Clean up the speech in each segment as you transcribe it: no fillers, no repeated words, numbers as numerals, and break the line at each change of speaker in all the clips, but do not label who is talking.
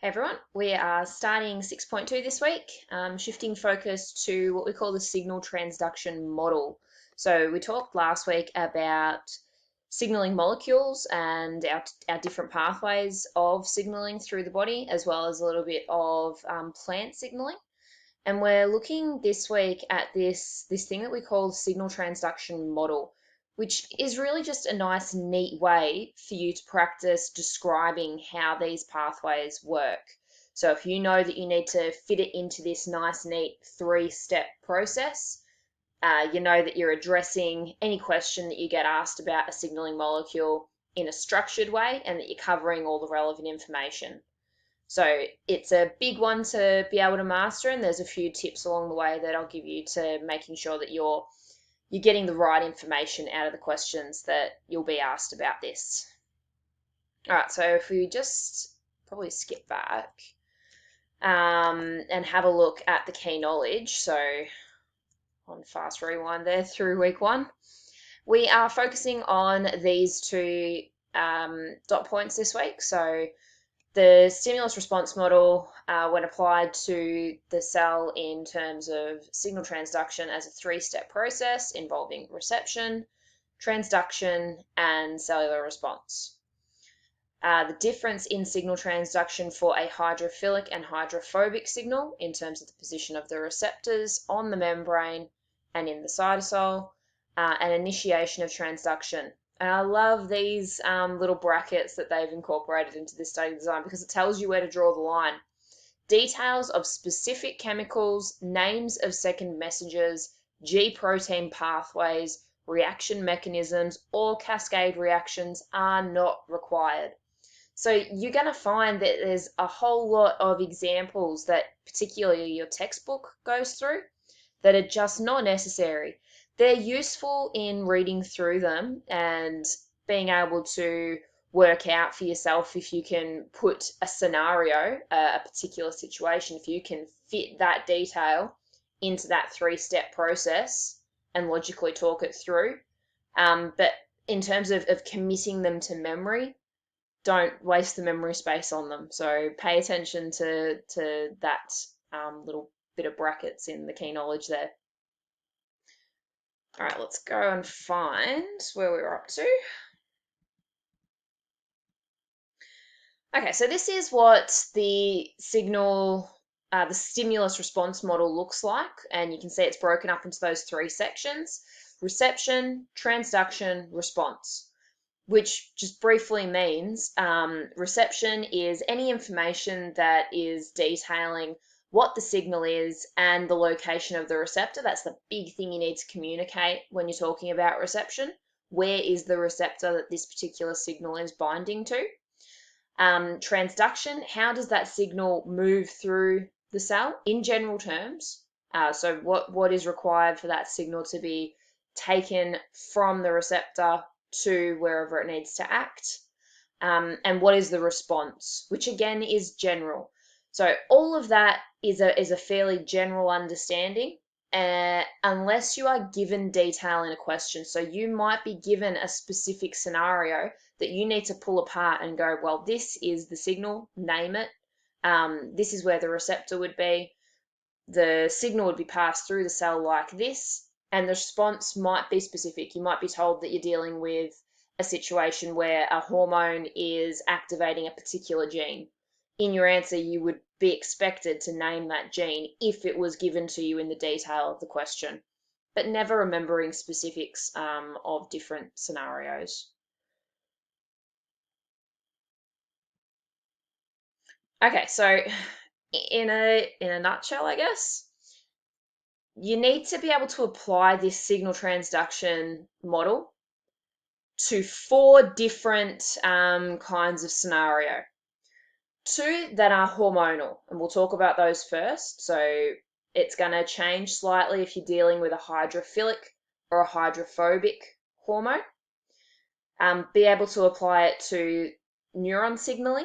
Hey everyone, we are starting 6.2 this week, shifting focus to what we call the signal transduction model. So we talked last week about signaling molecules and our different pathways of signaling through the body, as well as a little bit of plant signaling. And we're looking this week at this thing that we call the signal transduction model, which is really just a nice, neat way for you to practice describing how these pathways work. So if you know that you need to fit it into this nice, neat three-step process, you know that you're addressing any question that you get asked about a signaling molecule in a structured way and that you're covering all the relevant information. So it's a big one to be able to master, and there's a few tips along the way that I'll give you to making sure that you're getting the right information out of the questions that you'll be asked about this. All right, so if we just probably skip back and have a look at the key knowledge. So on fast rewind there through week one, we are focusing on these two dot points this week. So the stimulus response model, when applied to the cell in terms of signal transduction as a three-step process involving reception, transduction, and cellular response. The difference in signal transduction for a hydrophilic and hydrophobic signal in terms of the position of the receptors on the membrane and in the cytosol, and initiation of transduction. And I love these little brackets that they've incorporated into this study design because it tells you where to draw the line. Details of specific chemicals, names of second messengers, G protein pathways, reaction mechanisms, or cascade reactions are not required. So you're going to find that there's a whole lot of examples that particularly your textbook goes through that are just not necessary. They're useful in reading through them and being able to work out for yourself if you can put a scenario, a particular situation, if you can fit that detail into that three-step process and logically talk it through. But in terms of committing them to memory, don't waste the memory space on them. So pay attention to that little bit of brackets in the key knowledge there. All right, let's go and find where we were up to. Okay, so this is what the the stimulus response model looks like, and you can see it's broken up into those three sections: reception, transduction, response, which just briefly means reception is any information that is detailing what the signal is and the location of the receptor. That's the big thing you need to communicate when you're talking about reception. Where is the receptor that this particular signal is binding to? Transduction, how does that signal move through the cell in general terms? So what is required for that signal to be taken from the receptor to wherever it needs to act? And what is the response, which again is general. So all of that is a fairly general understanding, unless you are given detail in a question. So you might be given a specific scenario that you need to pull apart and go, well, this is the signal, name it. This is where the receptor would be. The signal would be passed through the cell like this, and the response might be specific. You might be told that you're dealing with a situation where a hormone is activating a particular gene. In your answer, you would be expected to name that gene if it was given to you in the detail of the question, but never remembering specifics of different scenarios. Okay, so in a nutshell, I guess, you need to be able to apply this signal transduction model to 4 different kinds of scenario. 2 that are hormonal, and we'll talk about those first. So it's going to change slightly if you're dealing with a hydrophilic or a hydrophobic hormone. Be able to apply it to neuron signaling.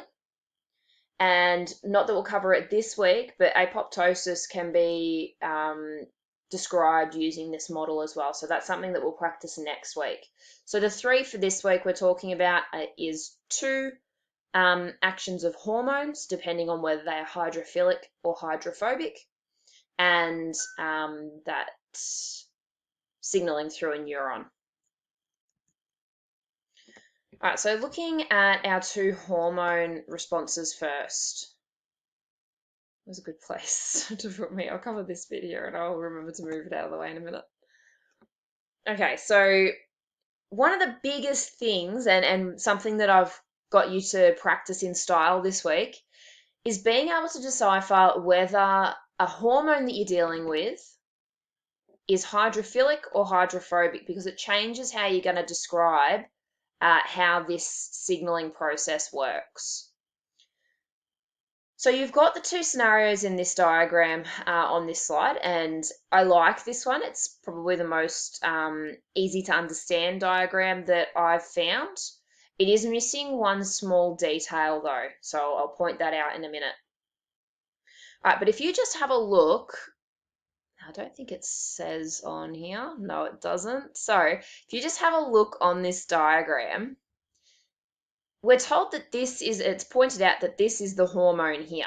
And not that we'll cover it this week, but apoptosis can be described using this model as well. So that's something that we'll practice next week. So the 3 for this week we're talking about is 2 actions of hormones, depending on whether they are hydrophilic or hydrophobic, and that signaling through a neuron. All right, so looking at our two hormone responses first. It was a good place to put me. I'll cover this bit here and I'll remember to move it out of the way in a minute. Okay, so one of the biggest things, and something that I've got you to practice in style this week, is being able to decipher whether a hormone that you're dealing with is hydrophilic or hydrophobic, because it changes how you're going to describe how this signaling process works. So you've got the two scenarios in this diagram on this slide, and I like this one. It's probably the most easy to understand diagram that I've found. It is missing one small detail though, so I'll point that out in a minute. All right, but if you just have a look, I don't think it says on here. No, it doesn't. So if you just have a look on this diagram, we're told that it's pointed out that this is the hormone here.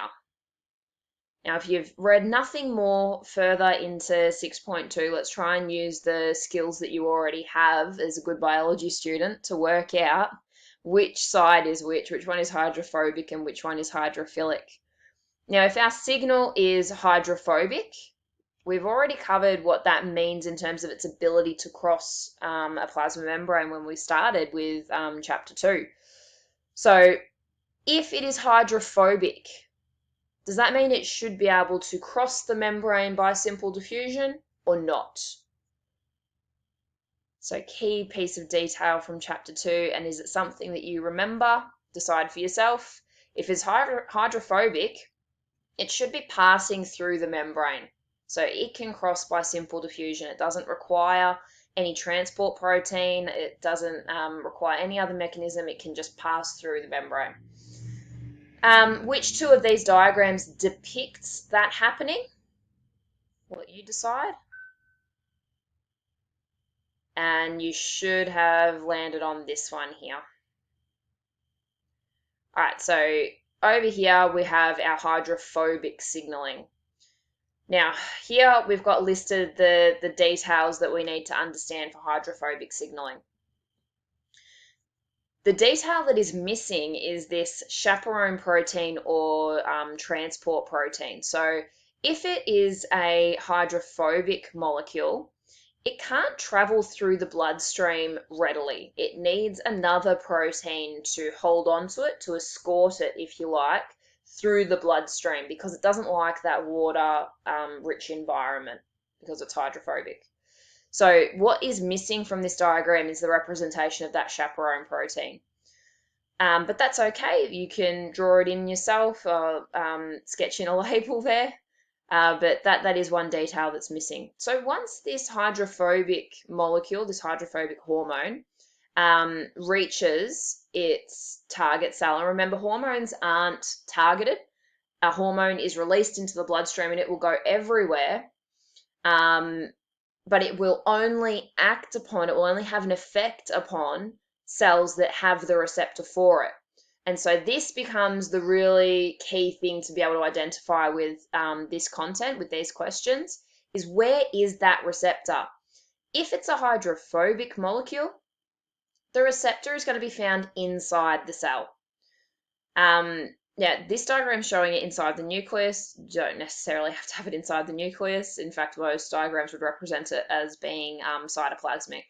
Now, if you've read nothing more further into 6.2, let's try and use the skills that you already have as a good biology student to work out which side is which one is hydrophobic and which one is hydrophilic. Now, if our signal is hydrophobic, we've already covered what that means in terms of its ability to cross a plasma membrane when we started with chapter 2. So if it is hydrophobic, does that mean it should be able to cross the membrane by simple diffusion or not? So key piece of detail from chapter 2, and is it something that you remember? Decide for yourself. If it's hydrophobic, it should be passing through the membrane. So it can cross by simple diffusion. It doesn't require any transport protein. It doesn't require any other mechanism. It can just pass through the membrane. Which two of these diagrams depicts that happening? Well, you decide. And you should have landed on this one here. All right, so over here we have our hydrophobic signaling. Now, here we've got listed the details that we need to understand for hydrophobic signaling. The detail that is missing is this chaperone protein or transport protein. So if it is a hydrophobic molecule, it can't travel through the bloodstream readily. It needs another protein to hold onto it, to escort it, if you like, through the bloodstream, because it doesn't like that water-rich environment because it's hydrophobic. So what is missing from this diagram is the representation of that chaperone protein. But that's okay. You can draw it in yourself or sketch in a label there. But that is one detail that's missing. So once this hydrophobic molecule, this hydrophobic hormone, reaches its target cell, and remember, hormones aren't targeted. A hormone is released into the bloodstream and it will go everywhere, but it will only have an effect upon cells that have the receptor for it. And so this becomes the really key thing to be able to identify with this content, with these questions, is where is that receptor? If it's a hydrophobic molecule, the receptor is going to be found inside the cell. Now, this diagram is showing it inside the nucleus. You don't necessarily have to have it inside the nucleus. In fact, most diagrams would represent it as being cytoplasmic.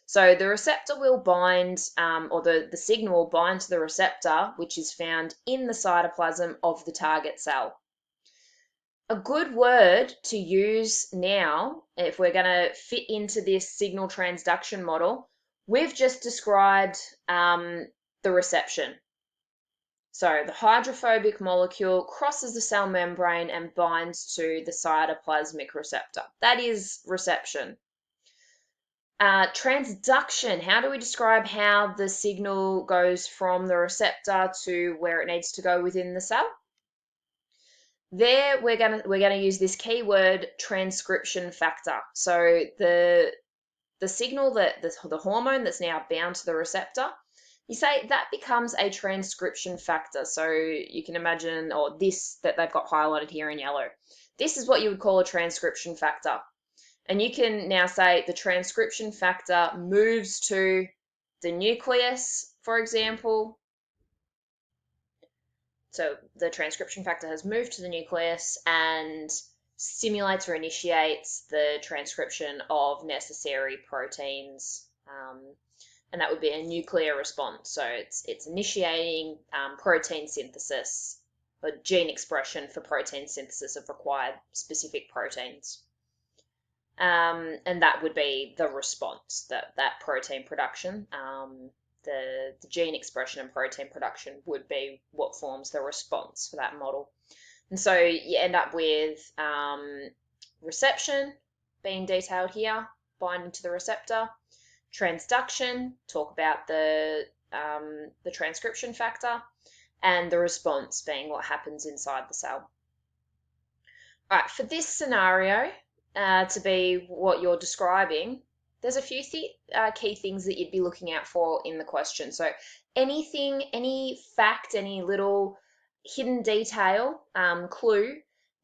So the receptor will bind, or the signal will bind to the receptor, which is found in the cytoplasm of the target cell. A good word to use now, if we're going to fit into this signal transduction model, we've just described the reception. So the hydrophobic molecule crosses the cell membrane and binds to the cytoplasmic receptor. That is reception. Transduction, how do we describe how the signal goes from the receptor to where it needs to go within the cell? There we're gonna use this keyword transcription factor. So the signal, that the hormone that's now bound to the receptor, You say that becomes a transcription factor. So you can imagine, or this that they've got highlighted here in yellow. This is what you would call a transcription factor. And you can now say the transcription factor moves to the nucleus, for example. So the transcription factor has moved to the nucleus and stimulates or initiates the transcription of necessary proteins. And that would be a nuclear response. So it's initiating protein synthesis or gene expression for protein synthesis of required specific proteins. And that would be the response, that protein production. The gene expression and protein production would be what forms the response for that model. And so you end up with reception being detailed here, binding to the receptor. Transduction, talk about the transcription factor, and the response being what happens inside the cell. All right, for this scenario to be what you're describing, there's a few key things that you'd be looking out for in the question. So anything, any fact, any little hidden detail, clue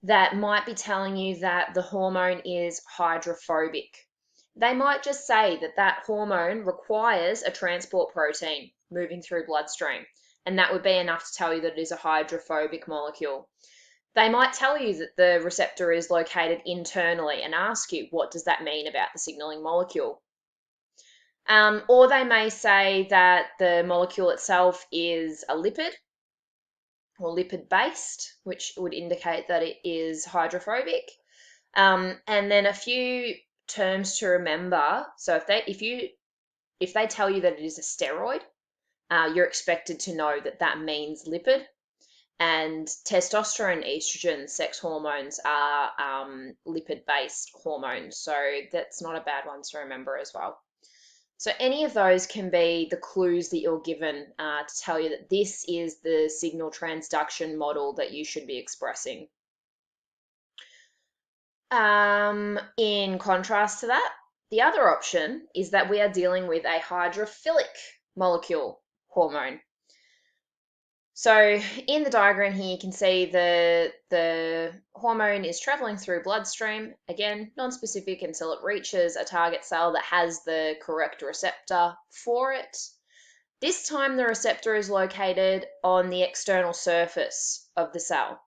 that might be telling you that the hormone is hydrophobic. They might just say that that hormone requires a transport protein moving through bloodstream, and that would be enough to tell you that it is a hydrophobic molecule. They might tell you that the receptor is located internally and ask you, what does that mean about the signaling molecule? Or they may say that the molecule itself is a lipid or lipid-based, which would indicate that it is hydrophobic. And then a few terms to remember. So if they tell you that it is a steroid, you're expected to know that that means lipid. And testosterone, estrogen, sex hormones are lipid-based hormones, so that's not a bad one to remember as well. So any of those can be the clues that you're given to tell you that this is the signal transduction model that you should be expressing. In contrast to that, the other option is that we are dealing with a hydrophilic molecule hormone. So in the diagram here, you can see the hormone is traveling through bloodstream, again, non-specific until it reaches a target cell that has the correct receptor for it. This time the receptor is located on the external surface of the cell.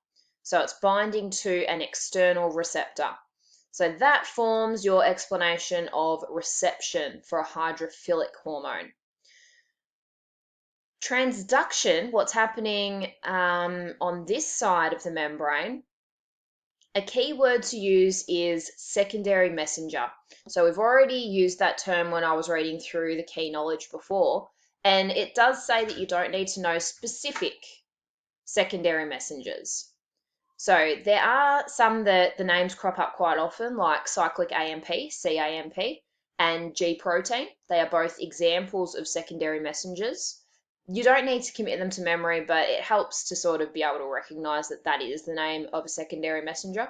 So it's binding to an external receptor. So that forms your explanation of reception for a hydrophilic hormone. Transduction, what's happening on this side of the membrane, a key word to use is secondary messenger. So we've already used that term when I was reading through the key knowledge before, and it does say that you don't need to know specific secondary messengers. So there are some that the names crop up quite often, like cyclic AMP, CAMP, and G protein. They are both examples of secondary messengers. You don't need to commit them to memory, but it helps to sort of be able to recognize that that is the name of a secondary messenger.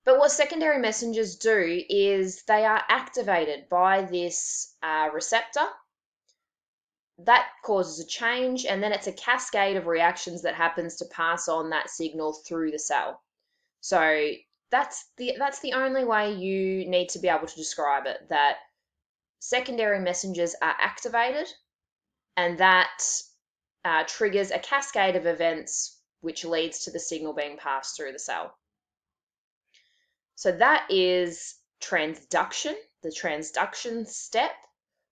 But what secondary messengers do is they are activated by this receptor. That causes a change, and then it's a cascade of reactions that happens to pass on that signal through the cell. So that's the only way you need to be able to describe it, that secondary messengers are activated, and that triggers a cascade of events which leads to the signal being passed through the cell. So that is transduction, the transduction step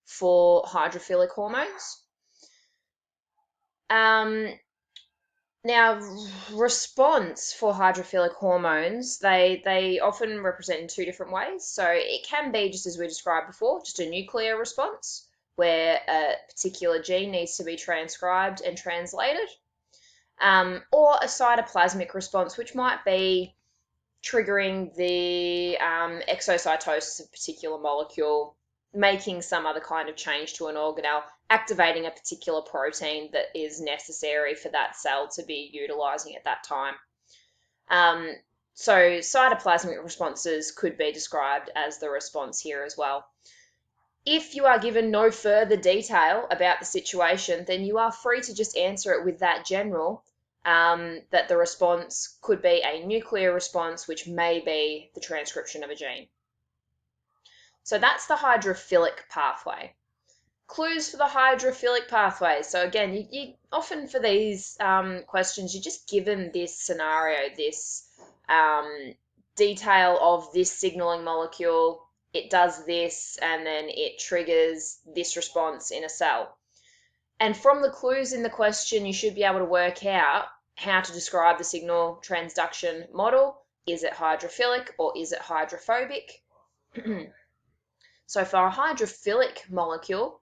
for hydrophilic hormones. Now, response for hydrophilic hormones, they often represent in two different ways. So it can be, just as we described before, just a nuclear response, where a particular gene needs to be transcribed and translated, or a cytoplasmic response, which might be triggering the exocytosis of a particular molecule, making some other kind of change to an organelle, activating a particular protein that is necessary for that cell to be utilizing at that time. So cytoplasmic responses could be described as the response here as well. If you are given no further detail about the situation, then you are free to just answer it with that general, that the response could be a nuclear response, which may be the transcription of a gene. So that's the hydrophilic pathway. Clues for the hydrophilic pathway. So again, you often for these questions, you're just given this scenario, this detail of this signaling molecule. It does this, and then it triggers this response in a cell. And from the clues in the question, you should be able to work out how to describe the signal transduction model. Is it hydrophilic or is it hydrophobic? So for a hydrophilic molecule,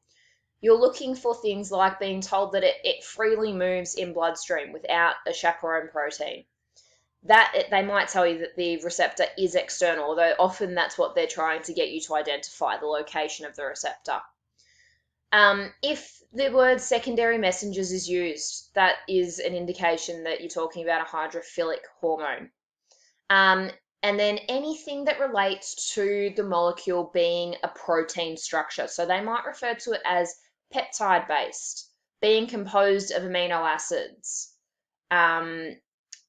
you're looking for things like being told that it freely moves in bloodstream without a chaperone protein. They might tell you that the receptor is external, although often that's what they're trying to get you to identify, the location of the receptor. If the word secondary messengers is used, that is an indication that you're talking about a hydrophilic hormone. And then anything that relates to the molecule being a protein structure. So they might refer to it as peptide-based, being composed of amino acids.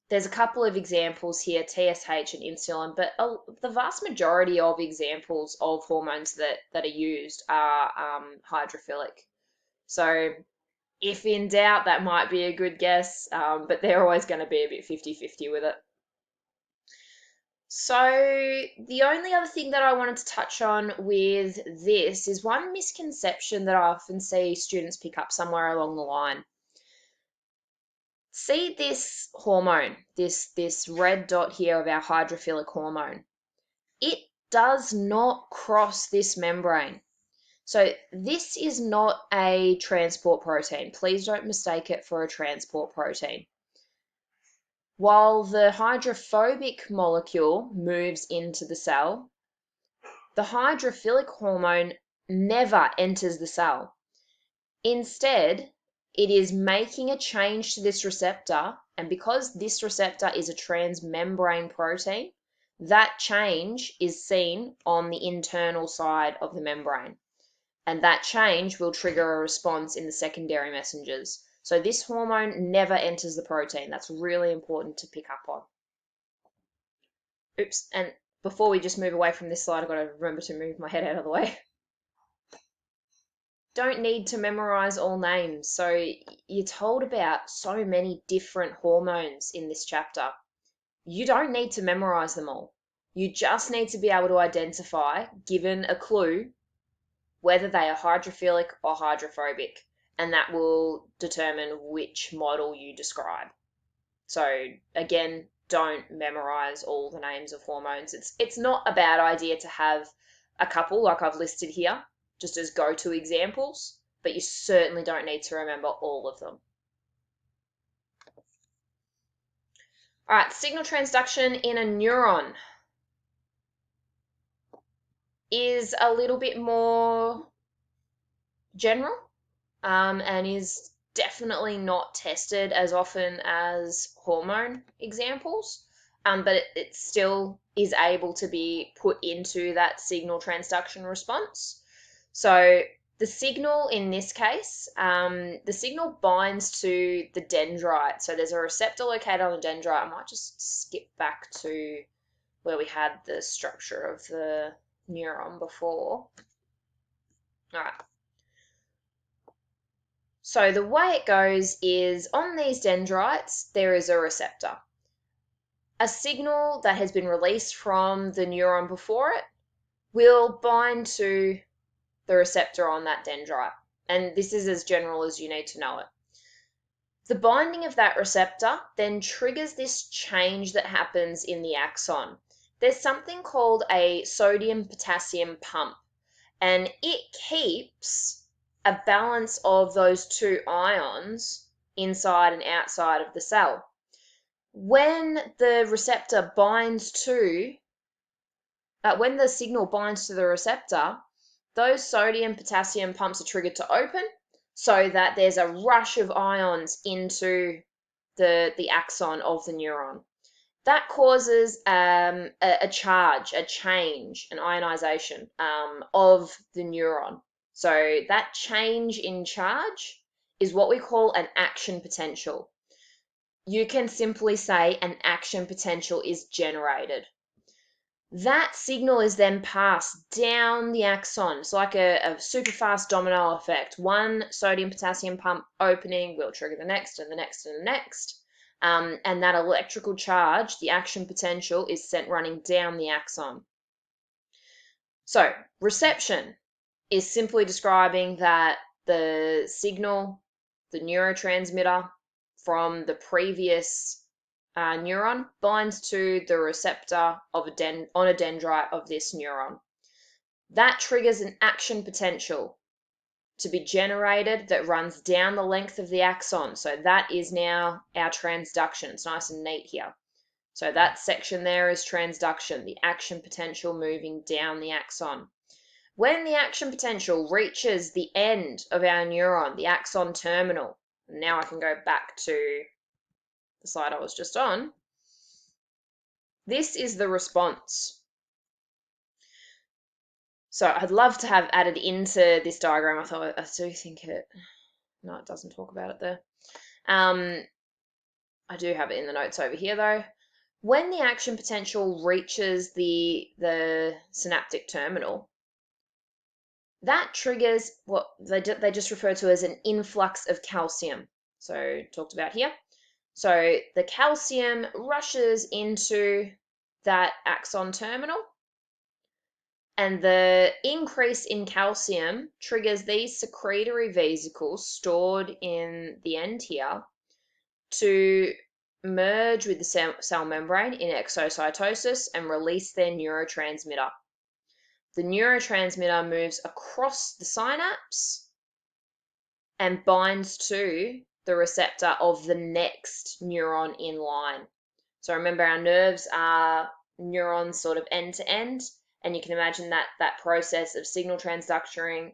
There's a couple of examples here, TSH and insulin, but the vast majority of examples of hormones that are used are hydrophilic. So if in doubt, that might be a good guess, but they're always going to be a bit 50-50 with it. So the only other thing that I wanted to touch on with this is one misconception that I often see students pick up somewhere along the line. See this hormone, this red dot here of our hydrophilic hormone. It does not cross this membrane. So this is not a transport protein. Please don't mistake it for a transport protein. While the hydrophobic molecule moves into the cell, the hydrophilic hormone never enters the cell. Instead, it is making a change to this receptor, and because this receptor is a transmembrane protein, that change is seen on the internal side of the membrane, and that change will trigger a response in the secondary messengers. So this hormone never enters the protein. That's really important to pick up on. Oops, and before we just move away from this slide, I've got to remember to move my head out of the way. Don't need to memorize all names. So you're told about so many different hormones in this chapter. You don't need to memorize them all. You just need to be able to identify, given a clue, whether they are hydrophilic or hydrophobic, and that will determine which model you describe. So again, don't memorize all the names of hormones. It's not a bad idea to have a couple like I've listed here, just as go-to examples, but you certainly don't need to remember all of them. All right, signal transduction in a neuron is a little bit more general, and is definitely not tested as often as hormone examples, but it still is able to be put into that signal transduction response. So the signal in this case, the signal binds to the dendrite. So there's a receptor located on the dendrite. I might just skip back to where we had the structure of the neuron before. All right. So the way it goes is on these dendrites, there is a receptor. A signal that has been released from the neuron before it will bind to the receptor on that dendrite. And this is as general as you need to know it. The binding of that receptor then triggers this change that happens in the axon. There's something called a sodium-potassium pump, and it keeps a balance of those two ions inside and outside of the cell. When the receptor binds to, when the signal binds to the receptor, those sodium-potassium pumps are triggered to open so that there's a rush of ions into the axon of the neuron. That causes a charge, a change, an ionization of the neuron. So that change in charge is what we call an action potential. You can simply say an action potential is generated. That signal is then passed down the axon. It's like a super fast domino effect. One sodium potassium pump opening will trigger the next and the next and the next. And that electrical charge, the action potential, is sent running down the axon. So reception is simply describing that the signal, the neurotransmitter from the previous neuron binds to the receptor of on a dendrite of this neuron. That triggers an action potential to be generated that runs down the length of the axon. So that is now our transduction. It's nice and neat here. So that section there is transduction, the action potential moving down the axon. When the action potential reaches the end of our neuron, the axon terminal, now I can go back to the slide I was just on, this is the response. So I'd love to have added into this diagram. I do think no, it doesn't talk about it there. I do have it in the notes over here though. When the action potential reaches the synaptic terminal, that triggers what they just refer to as an influx of calcium. So talked about here. So the calcium rushes into that axon terminal, and the increase in calcium triggers these secretory vesicles stored in the end here to merge with the cell membrane in exocytosis and release their neurotransmitter. The neurotransmitter moves across the synapse and binds to the receptor of the next neuron in line. So remember, our nerves are neurons sort of end to end, and you can imagine that process of signal transduction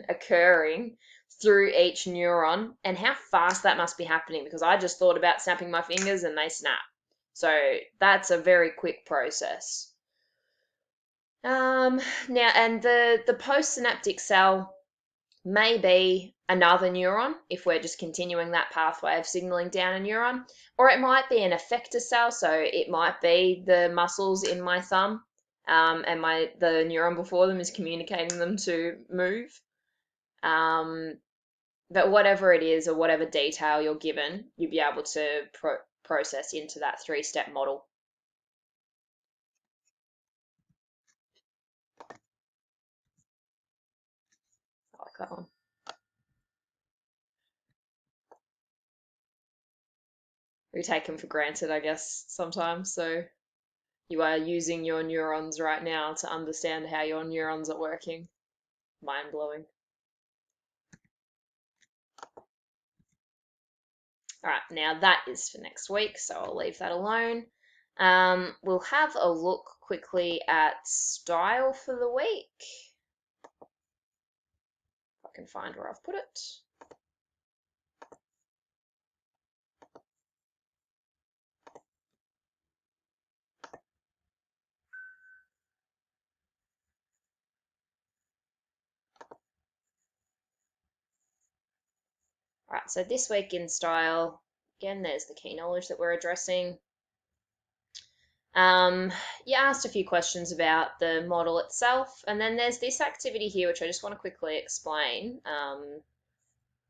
occurring through each neuron, and how fast that must be happening, because I just thought about snapping my fingers and they snap. So that's a very quick process. Now, and the postsynaptic cell may be another neuron if we're just continuing that pathway of signaling down a neuron, or it might be an effector cell, so it might be the muscles in my thumb, and the neuron before them is communicating them to move. But whatever it is, or whatever detail you're given, you'll be able to process into that 3-step model. I like that one. We take them for granted, I guess, sometimes. So you are using your neurons right now to understand how your neurons are working. Mind-blowing. All right, now that is for next week, so I'll leave that alone. We'll have a look quickly at style for the week. If I can find where I've put it. All right, so this week in style, again, there's the key knowledge that we're addressing. You asked a few questions about the model itself, and then there's this activity here, which I just want to quickly explain,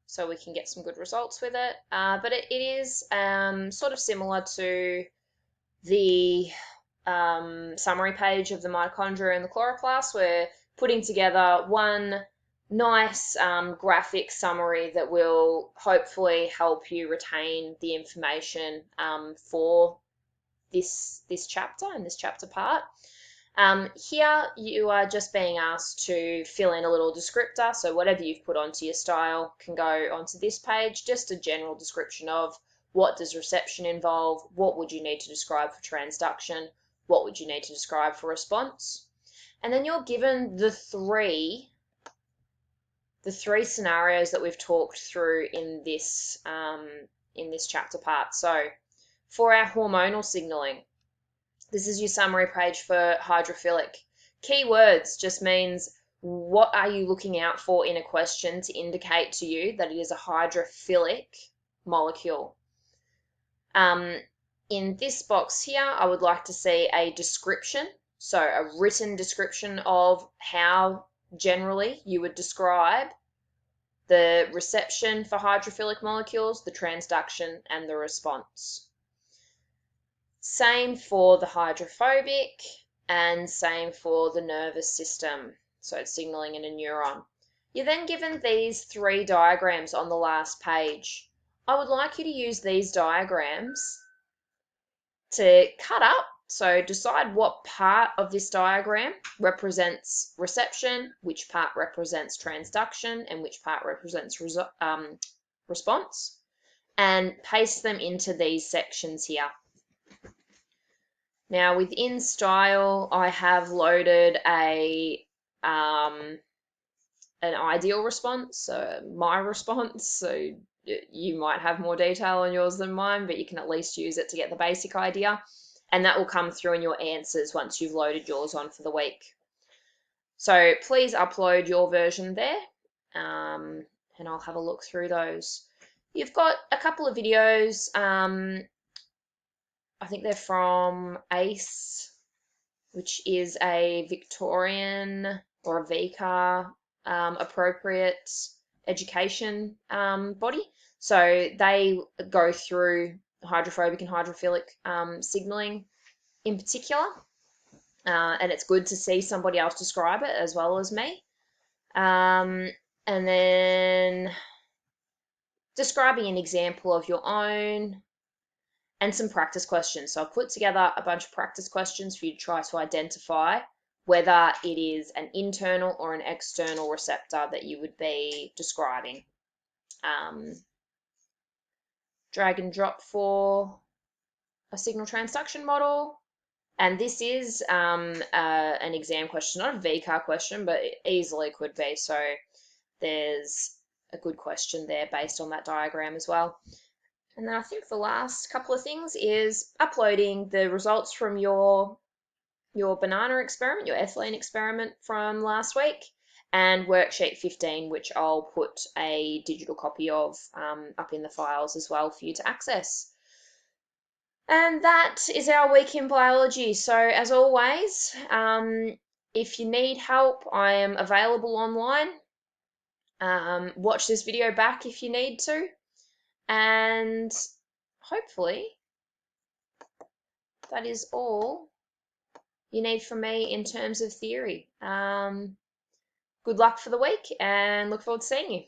so we can get some good results with it. But it is sort of similar to the summary page of the mitochondria and the chloroplast. We're putting together one nice graphic summary that will hopefully help you retain the information for this chapter and this chapter part. Here you are just being asked to fill in a little descriptor, so whatever you've put onto your style can go onto this page, just a general description of what does reception involve, what would you need to describe for transduction, what would you need to describe for response, and then you're given the three scenarios that we've talked through in this chapter part. So for our hormonal signaling, this is your summary page for hydrophilic. Keywords just means what are you looking out for in a question to indicate to you that it is a hydrophilic molecule? In this box here, I would like to see a description, so a written description of how generally you would describe the reception for hydrophilic molecules, the transduction, and the response. Same for the hydrophobic and same for the nervous system, so it's signaling in a neuron. You're then given these 3 diagrams on the last page. I would like you to use these diagrams to cut up, so decide what part of this diagram represents reception, which part represents transduction, and which part represents response, and paste them into these sections here. Now within style, I have loaded an ideal response, my response, so you might have more detail on yours than mine, but you can at least use it to get the basic idea, and that will come through in your answers once you've loaded yours on for the week. So please upload your version there, and I'll have a look through those. You've got a couple of videos, I think they're from ACE, which is a Victorian or a VCAR appropriate education body. So they go through hydrophobic and hydrophilic signaling in particular, and it's good to see somebody else describe it as well as me. And then describing an example of your own, and some practice questions. So I've put together a bunch of practice questions for you to try to identify whether it is an internal or an external receptor that you would be describing. Drag and drop for a signal transduction model. And this is an exam question, not a VCAR question, but it easily could be. So there's a good question there based on that diagram as well. And then I think the last couple of things is uploading the results from your banana experiment, your ethylene experiment from last week, and worksheet 15, which I'll put a digital copy of up in the files as well for you to access. And that is our week in biology. So as always, if you need help, I am available online. Watch this video back if you need to. And hopefully that is all you need from me in terms of theory. Good luck for the week and look forward to seeing you.